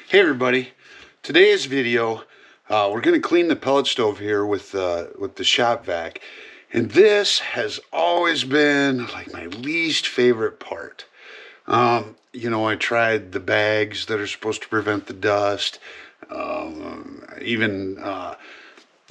Hey everybody, today's video we're going to clean the pellet stove here with the Shop Vac, and this has always been like my least favorite part. I tried the bags that are supposed to prevent the dust, even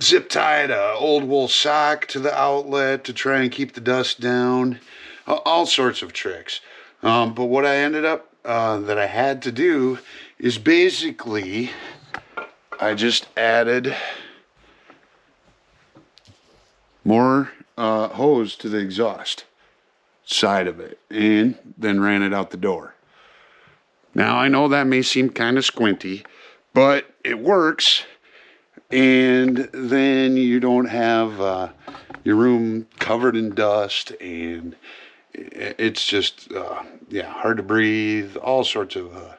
zip tied a old wool sock to the outlet to try and keep the dust down, all sorts of tricks. But what I ended up that I had to do is basically I just added more hose to the exhaust side of it and then ran it out the door. Now I know that may seem kind of squinty, but it works, and then you don't have your room covered in dust, and it's just hard to breathe, all sorts of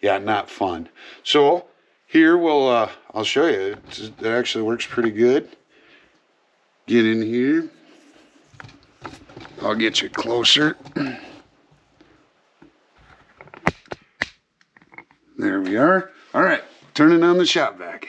not fun. So here I'll show you. It actually works pretty good. Get in here, I'll get you closer. There we are. All right, turning on the Shop Vac.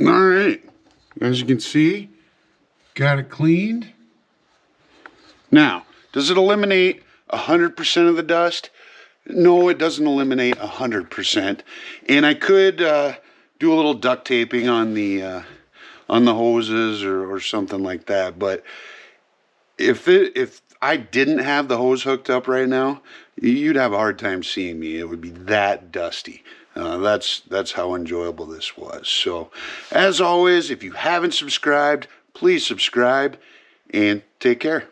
All right, as you can see, got it cleaned. Now, does it eliminate 100% of the dust? No, it doesn't eliminate 100%. And I could do a little duct taping on the hoses or something like that. But if I didn't have the hose hooked up right now, you'd have a hard time seeing me. It would be that dusty. That's how enjoyable this was. So, as always, if you haven't subscribed, please subscribe and take care.